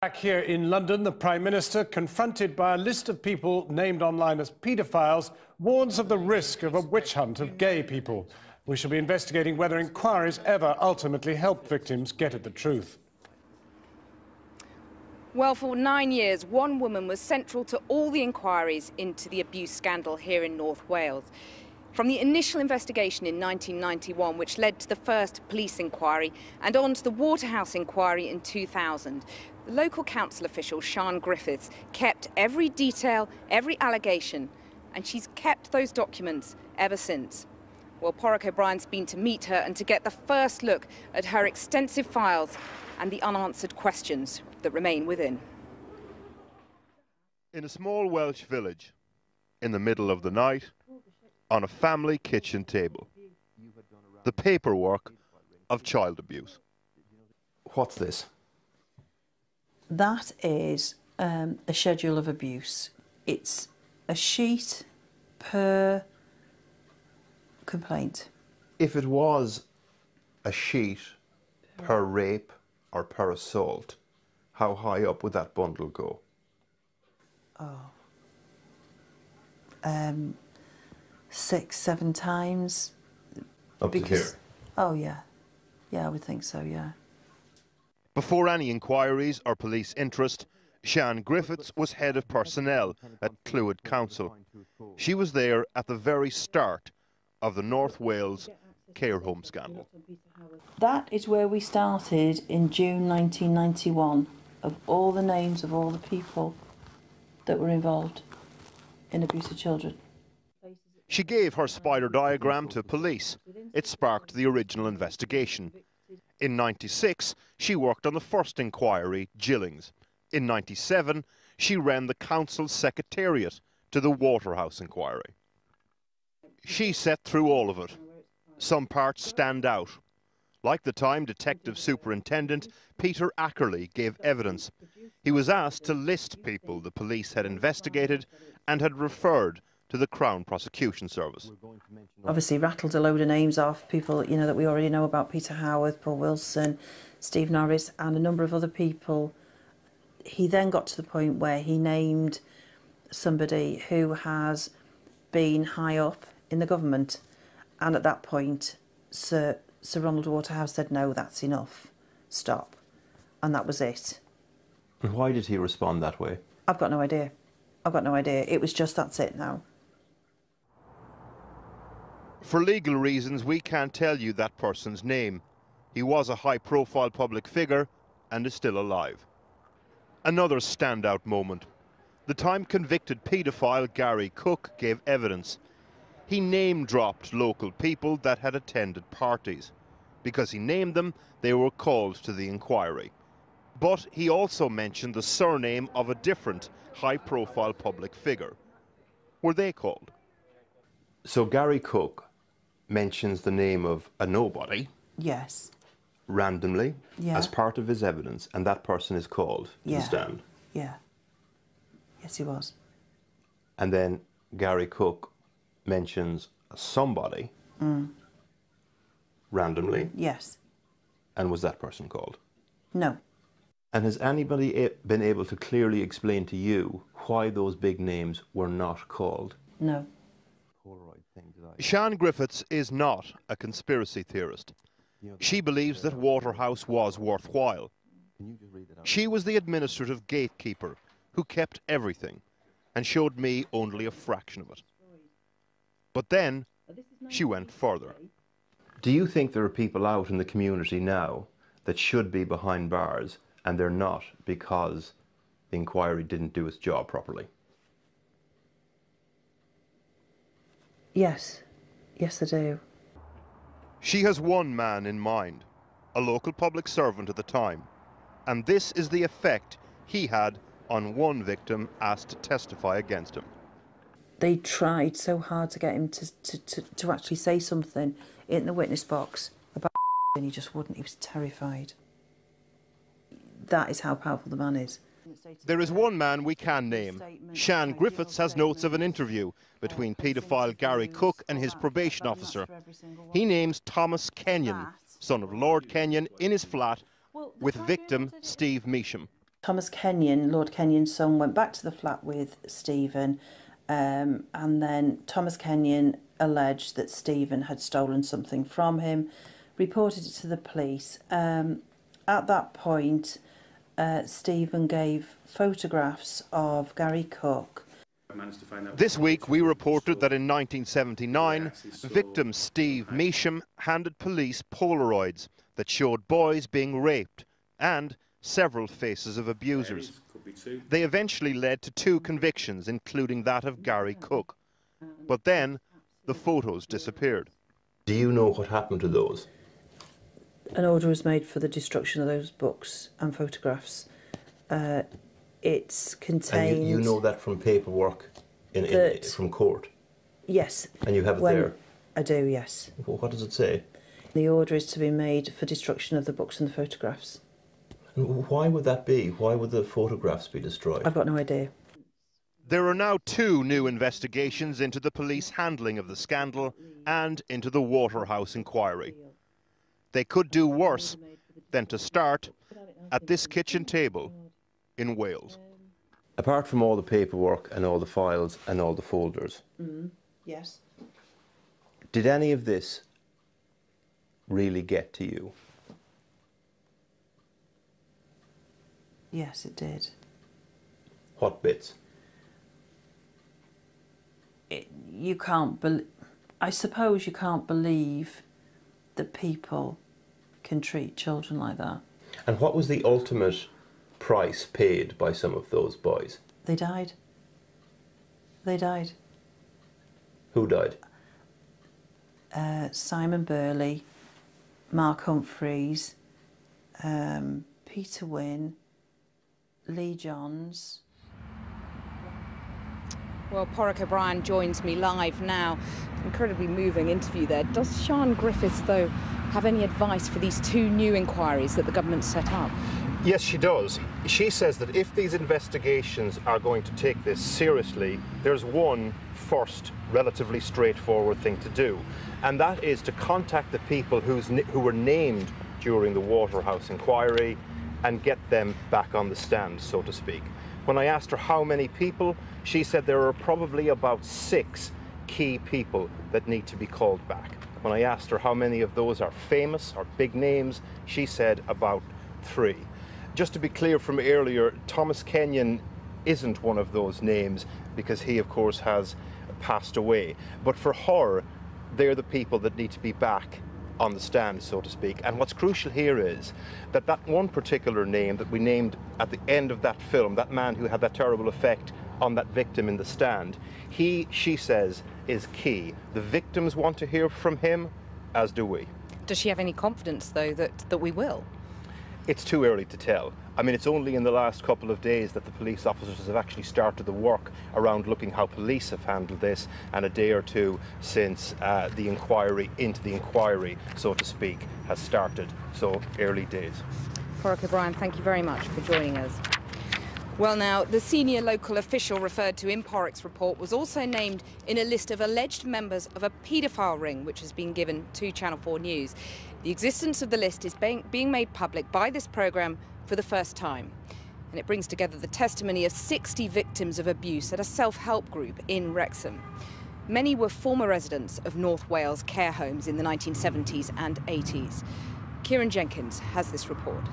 Back here in London, the Prime Minister, confronted by a list of people named online as paedophiles, warns of the risk of a witch hunt of gay people. We shall be investigating whether inquiries ever ultimately help victims get at the truth. Well, for 9 years, one woman was central to all the inquiries into the abuse scandal here in North Wales. From the initial investigation in 1991, which led to the first police inquiry, and on to the Waterhouse inquiry in 2000, the local council official, Sian Griffiths, kept every detail, every allegation, and she's kept those documents ever since. Well, Porrick O'Brien's been to meet her and to get the first look at her extensive files and the unanswered questions that remain within. In a small Welsh village, in the middle of the night, on a family kitchen table, the paperwork of child abuse. What's this? That is a schedule of abuse. It's a sheet per complaint. If it was a sheet per rape or per assault, how high up would that bundle go? Oh. 6, 7 times. Up to here? Oh, yeah. Yeah, I would think so, yeah. Before any inquiries or police interest, Sian Griffiths was head of personnel at Clwyd Council. She was there at the very start of the North Wales care home scandal. That is where we started in June 1991, of all the names of all the people that were involved in abuse of children. She gave her spider diagram to police. It sparked the original investigation. In '96, she worked on the first inquiry, Gillings. In '97, she ran the council's secretariat to the Waterhouse inquiry. She sat through all of it. Some parts stand out. Like the time Detective Superintendent Peter Ackerley gave evidence. He was asked to list people the police had investigated and had referred to the Crown Prosecution Service. Obviously rattled a load of names off, people that we already know about: Peter Howarth, Paul Wilson, Steve Norris and a number of other people. He then got to the point where he named somebody who has been high up in the government, and at that point Sir Ronald Waterhouse said, no, that's enough, stop, and that was it. And why did he respond that way? I've got no idea. I've got no idea. It was just, that's it now. For legal reasons, we can't tell you that person's name. He was a high-profile public figure and is still alive. Another standout moment. The time convicted paedophile Gary Cook gave evidence. He name-dropped local people that had attended parties. Because he named them, they were called to the inquiry. But he also mentioned the surname of a different high-profile public figure. Were they called? So Gary Cook mentions the name of a nobody. Yes. Randomly, yeah, as part of his evidence, and that person is called to the stand. Yeah. Yes, he was. And then Gary Cook mentions somebody randomly. Yes. And was that person called? No. And has anybody been able to clearly explain to you why those big names were not called? No. Sian Griffiths is not a conspiracy theorist. She believes that Waterhouse was worthwhile. She was the administrative gatekeeper who kept everything and showed me only a fraction of it. But then she went further. Do you think there are people out in the community now that should be behind bars and they're not because the inquiry didn't do its job properly? Yes. Yes, I do. She has one man in mind, a local public servant at the time, and this is the effect he had on one victim asked to testify against him. They tried so hard to get him to actually say something in the witness box about and he just wouldn't. He was terrified. That is how powerful the man is. There is one man we can name. Sian Griffiths has notes of an interview between paedophile Gary Cook and his probation officer. He names Thomas Kenyon, son of Lord Kenyon, in his flat with victim Steve Measham. Thomas Kenyon, Lord Kenyon's son, went back to the flat with Stephen, and then Thomas Kenyon alleged that Stephen had stolen something from him, reported it to the police. At that point, Stephen gave photographs of Gary Cook. This week we reported that in 1979, victim Steve Measham handed police Polaroids that showed boys being raped and several faces of abusers. They eventually led to 2 convictions, including that of Gary Cook. But then the photos disappeared. Do you know what happened to those? An order was made for the destruction of those books and photographs. It's contained... And you know that from paperwork from court? Yes. And you have it there? I do, yes. Well, what does it say? The order is to be made for destruction of the books and the photographs. And why would that be? Why would the photographs be destroyed? I've got no idea. There are now 2 new investigations into the police handling of the scandal and into the Waterhouse inquiry. They could do worse than to start at this kitchen table in Wales. Apart from all the paperwork and all the files and all the folders, Yes. did any of this really get to you? Yes, it did. What bits? You can't I suppose you can't believe that people can treat children like that. And what was the ultimate price paid by some of those boys? They died. They died. Who died? Simon Burley, Mark Humphreys, Peter Wynne, Lee Johns. Well, Porrick O'Brien joins me live now. Incredibly moving interview there. Does Sian Griffiths, though, have any advice for these 2 new inquiries that the government set up? Yes, she does. She says that if these investigations are going to take this seriously, there's one first relatively straightforward thing to do, and that is to contact the people who were named during the Waterhouse inquiry and get them back on the stand, so to speak. When I asked her how many people, she said there are probably about 6 key people that need to be called back. When I asked her how many of those are famous or big names, she said about 3. Just to be clear from earlier, Thomas Kenyon isn't one of those names because he, of course, has passed away. But for her, they're the people that need to be back on the stand, so to speak. And what's crucial here is that that one particular name that we named at the end of that film, that man who had that terrible effect on that victim in the stand, she says, is key. The victims want to hear from him, as do we. Does she have any confidence, though, that we will? It's too early to tell. I mean, it's only in the last couple of days that the police officers have actually started the work around looking how police have handled this, and a day or 2 since the inquiry into the inquiry, so to speak, has started. So, early days. Porrick O'Brien, thank you very much for joining us. Well, now, the senior local official referred to in Porrick's report was also named in a list of alleged members of a paedophile ring, which has been given to Channel 4 News. The existence of the list is being made public by this programme for the first time. And it brings together the testimony of 60 victims of abuse at a self-help group in Wrexham. Many were former residents of North Wales care homes in the 1970s and 80s. Kieran Jenkins has this report.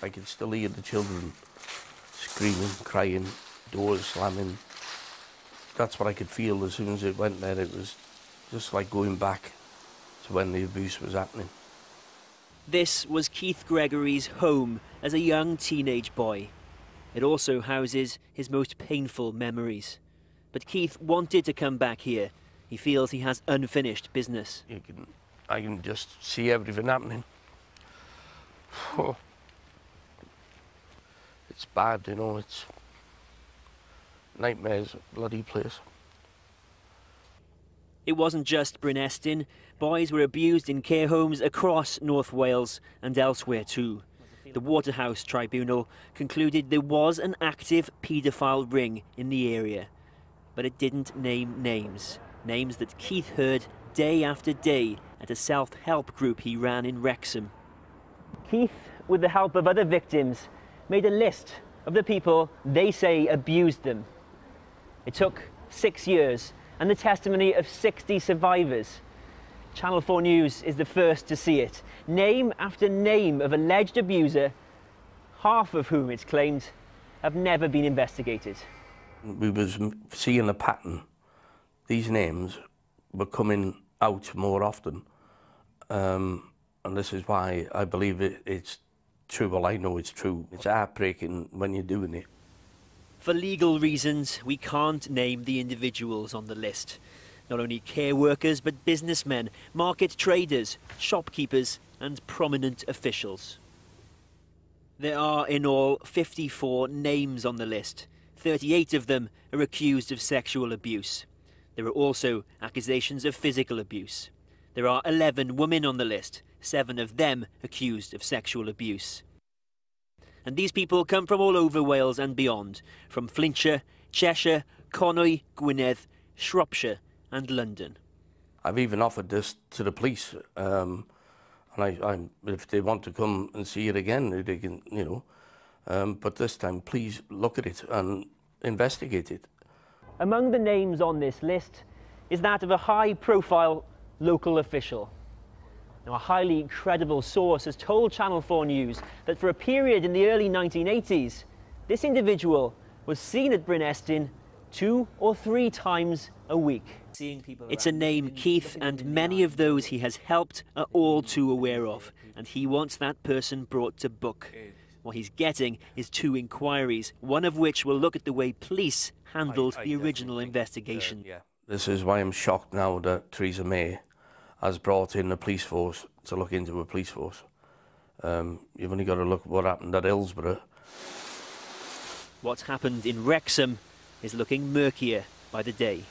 I could still hear the children screaming, crying, doors slamming. That's what I could feel as soon as it went there. It was just like going back to when the abuse was happening. This was Keith Gregory's home as a young teenage boy. It also houses his most painful memories. But Keith wanted to come back here. He feels he has unfinished business. I can just see everything happening. Oh. It's bad, you know, it's nightmares, a bloody place. It wasn't just Bryn Estyn. Boys were abused in care homes across North Wales and elsewhere too. The Waterhouse Tribunal concluded there was an active paedophile ring in the area. But it didn't name names. Names that Keith heard day after day at a self-help group he ran in Wrexham. Keith, with the help of other victims, made a list of the people they say abused them. It took 6 years and the testimony of 60 survivors. Channel 4 News is the first to see it. Name after name of alleged abuser, half of whom it's claimed have never been investigated. We was seeing a pattern. These names were coming out more often. And this is why I believe it's true. Well, I know it's true. It's heartbreaking when you're doing it. For legal reasons, we can't name the individuals on the list. Not only care workers, but businessmen, market traders, shopkeepers and prominent officials. There are in all 54 names on the list. 38 of them are accused of sexual abuse. There are also accusations of physical abuse. There are 11 women on the list, 7 of them accused of sexual abuse. And these people come from all over Wales and beyond, from Flintshire, Cheshire, Connaught, Gwynedd, Shropshire and London. I've even offered this to the police, and if they want to come and see it again, they can, you know. But this time, please look at it and investigate it. Among the names on this list is that of a high-profile local official. Now, a highly credible source has told Channel 4 News that for a period in the early 1980s, this individual was seen at Bryn Estyn 2 or 3 times a week. It's a name Keith and many of those he has helped are all too aware of, and he wants that person brought to book. What he's getting is 2 inquiries, one of which will look at the way police handled the original investigation. This is why I'm shocked now that Theresa May has brought in the police force to look into a police force. You've only got to look at what happened at Hillsborough. What's happened in Wrexham is looking murkier by the day.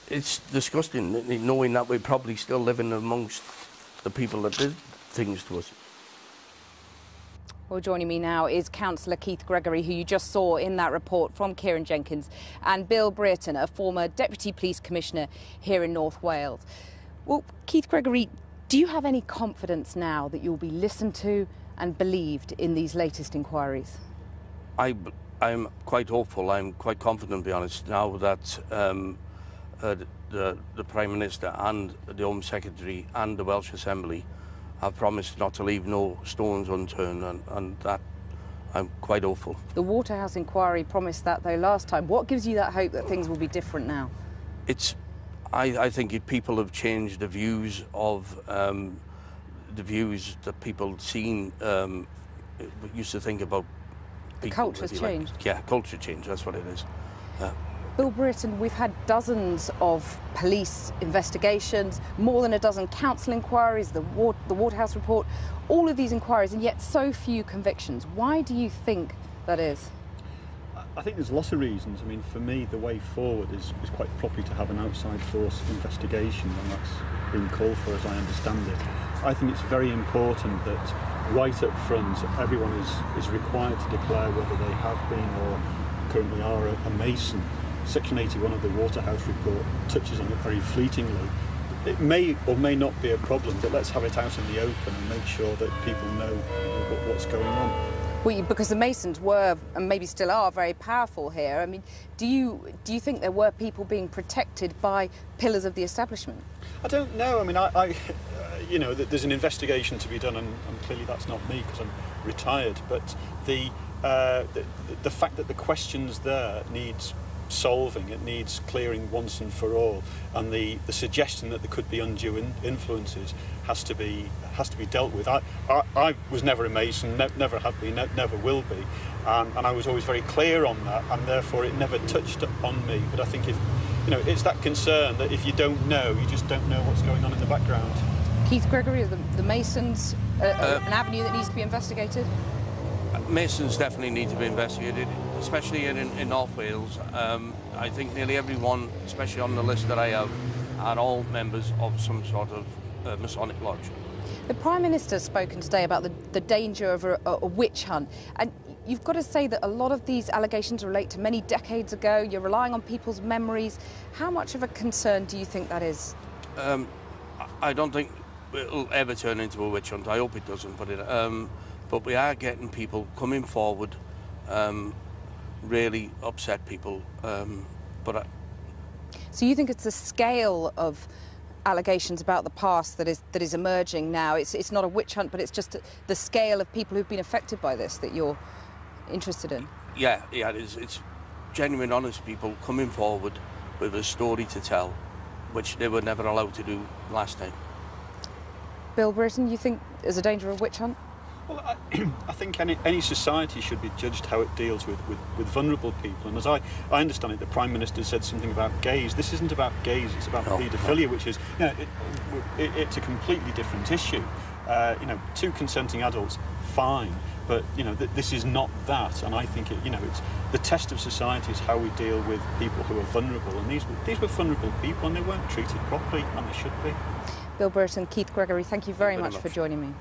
It's disgusting knowing that we're probably still living amongst the people that did things to us. Well, joining me now is Councillor Keith Gregory, who you just saw in that report from Kieran Jenkins, and Bill Brereton, a former Deputy Police Commissioner here in North Wales. Well, Keith Gregory, do you have any confidence now that you'll be listened to and believed in these latest inquiries? I'm quite hopeful. I'm quite confident, to be honest, now that the Prime Minister and the Home Secretary and the Welsh Assembly have promised not to leave no stones unturned, and that I'm quite hopeful. The Waterhouse inquiry promised that, though, last time. What gives you that hope that things will be different now? I think if people have changed the views of the views that people seen used to think about. The culture's changed. Yeah, culture change. That's what it is. Bill Brereton, we've had dozens of police investigations, more than a dozen council inquiries, the Waterhouse report, all of these inquiries, and yet so few convictions. Why do you think that is? I think there's lots of reasons. I mean, for me, the way forward is quite properly to have an outside force investigation, and that's been called for, as I understand it. I think it's very important that right up front, everyone is required to declare whether they have been or currently are a Mason. Section 81 of the Waterhouse report touches on it very fleetingly. It may or may not be a problem, but let's have it out in the open and make sure that people know what's going on. Well, because the Masons were, and maybe still are, very powerful here. I mean, do you think there were people being protected by pillars of the establishment? I don't know. I mean, you know, there's an investigation to be done, and clearly that's not me because I'm retired. But the fact that the questions there needs solving, it needs clearing once and for all, and the suggestion that there could be undue influences has to be dealt with. I was never a Mason, never have been, never will be, and I was always very clear on that, and therefore it never touched on me. But I think if you know, it's that concern that if you don't know, you just don't know what's going on in the background. Keith Gregory, the Masons, an avenue that needs to be investigated? Masons definitely need to be investigated, especially in North Wales. I think nearly everyone, especially on the list that I have, are all members of some sort of Masonic lodge. The Prime Minister has spoken today about the danger of a witch hunt, and you've got to say that a lot of these allegations relate to many decades ago. You're relying on people's memories. How much of a concern do you think that is? I don't think it'll ever turn into a witch hunt. I hope it doesn't, but we are getting people coming forward, really upset people. So you think it's the scale of allegations about the past that is emerging now? It's not a witch hunt, but it's just the scale of people who've been affected by this that you're interested in? Yeah, it's genuine, honest people coming forward with a story to tell, which they were never allowed to do last time. Bill Britton, you think there's a danger of a witch hunt? Well, I think any society should be judged how it deals with vulnerable people. And as I understand it, the Prime Minister said something about gays. This isn't about gays, it's about paedophilia, which is, you know, it's a completely different issue. You know, two consenting adults, fine. But, you know, this is not that. And I think, it's the test of society is how we deal with people who are vulnerable. And these were vulnerable people and they weren't treated properly, and they should be. Bill Britton, Keith Gregory, thank you very much for joining me.